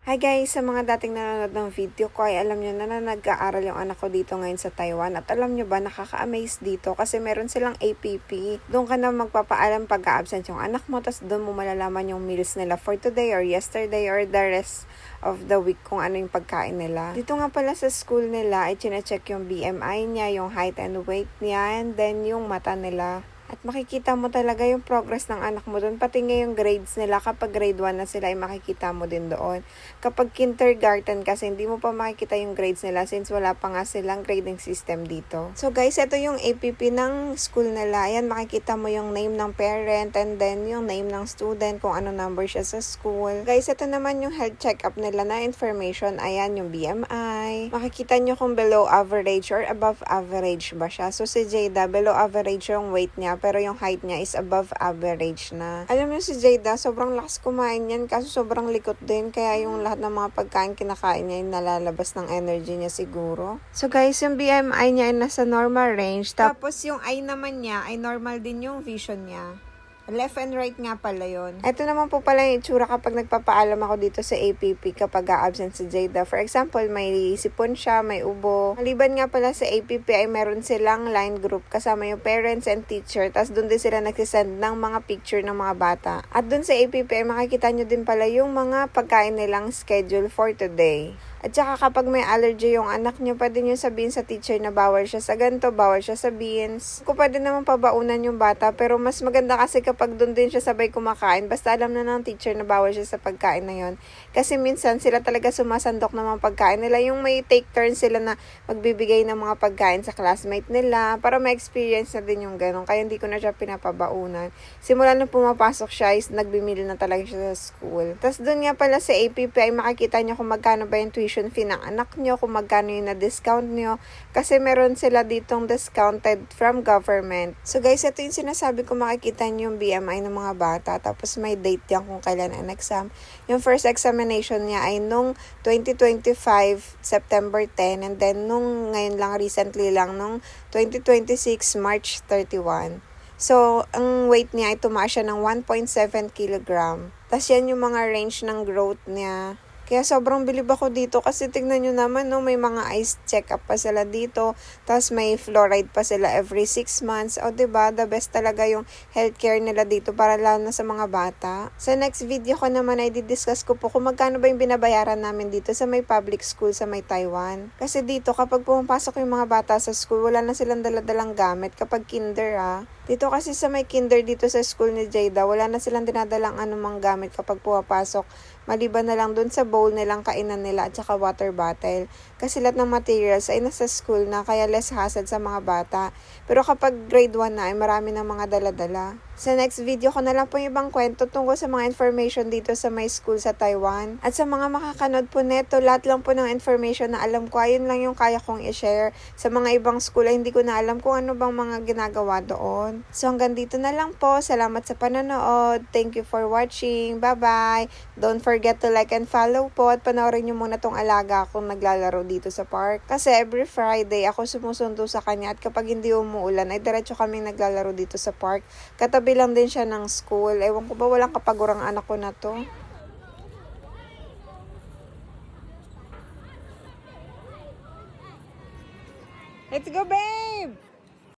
Hi guys! Sa mga dating nanonood ng video ko ay alam nyo na nag-aaral yung anak ko dito ngayon sa Taiwan. At alam nyo ba, nakaka-amaze dito kasi meron silang APP. Doon ka na magpapaalam pag-absent yung anak mo, tapos doon mo malalaman yung meals nila for today or yesterday or the rest of the week kung ano yung pagkain nila. Dito nga pala sa school nila ay chine-check yung BMI niya, yung height and weight niya, and then yung mata nila. At makikita mo talaga yung progress ng anak mo doon. Pati nga yung grades nila, kapag grade 1 na sila, ay makikita mo din doon. Kapag kindergarten kasi, hindi mo pa makikita yung grades nila since wala pa nga silang grading system dito. So guys, ito yung APP ng school nila. Ayan, makikita mo yung name ng parent and then yung name ng student, kung ano number siya sa school. Guys, ito naman yung health check-up nila na information. Ayan, yung BMI. Makikita nyo kung below average or above average ba siya. So si Jada, below average yung weight niya, pero yung height niya is above average na. Alam mo si Jada, sobrang lakas kumain yan kaso sobrang likot din, kaya yung lahat ng mga pagkain kinakain niya yung nalalabas ng energy niya siguro. So guys, yung BMI niya ay nasa normal range, tapos yung eye naman niya ay normal din yung vision niya. Left and right nga pala yun. Ito naman po pala yung itsura kapag nagpapaalam ako dito sa APP kapag absent si Jada. For example, may sipon siya, may ubo. Maliban nga pala sa APP ay meron silang line group kasama yung parents and teacher. Tapos doon din sila nagsisend ng mga picture ng mga bata. At doon sa APP ay makikita nyo din pala yung mga pagkain nilang schedule for today. At saka kapag may allergy yung anak nyo, pwede nyo sabihin sa teacher na bawal siya sa ganito, bawal siya sa beans. Kung pwede naman pabaunan yung bata, pero mas maganda kasi kapag doon din siya sabay kumakain, basta alam na ng teacher na bawal siya sa pagkain na yon. Kasi minsan sila talaga sumasandok ng mga pagkain nila, yung may take turn sila na magbibigay ng mga pagkain sa classmate nila, para ma-experience na din yung ganun. Kaya hindi ko na siya pinapabaunan. Simula nung pumapasok siya, is nagbimili na talaga siya sa school. Tapos doon nga pala sa APP ay makikita nyo kung magkano ba yung tuition fee ng anak nyo, kung magkano yung na-discount nyo, kasi meron sila ditong discounted from government. So guys, ito yung sinasabi ko, makikita nyo yung BMI ng mga bata, tapos may date yan kung kailan ang exam. Yung first examination niya ay nung 2025, September 10, and then nung ngayon lang, recently lang, nung 2026, March 31. So, ang weight niya ay tumaas siya ng 1.7 kilogram. Tapos yan yung mga range ng growth niya. Kaya sobrang bilib ako dito kasi tignan nyo naman, no, may mga eyes check-up pa sila dito. Tapos may fluoride pa sila every 6 months. O diba, the best talaga yung healthcare nila dito para lalo na sa mga bata. Sa next video ko naman ay didiscuss ko po kung magkano ba yung binabayaran namin dito sa may public school sa may Taiwan. Kasi dito kapag pumapasok yung mga bata sa school, wala na silang daladalang gamit kapag kinder Dito kasi sa may kinder dito sa school ni Jada, wala na silang dinadalang anumang gamit kapag pumapasok. Maliban na lang dun sa bowl nilang kainan nila at saka water bottle. Kasi lahat ng materials ay nasa school na, kaya less hassle sa mga bata. Pero kapag grade 1 na ay marami ng mga daladala. Sa next video ko na lang po yung ibang kwento tungkol sa mga information dito sa my school sa Taiwan. At sa mga makakanood po neto, lahat lang po ng information na alam ko, ayun lang yung kaya kong i-share. Sa mga ibang school ay hindi ko na alam kung ano bang mga ginagawa doon. So hanggang dito na lang po. Salamat sa panonood. Thank you for watching. Bye-bye. Don't forget to like and follow po at panoorin nyo muna tong alaga akong naglalaro dito sa park. Kasi every Friday ako sumusundo sa kanya at kapag hindi umuulan ay diretso kaming naglalaro dito sa park. Katabi lang din siya ng school. Ewan ko ba walang kapagurang anak ko na to. Let's go, babe!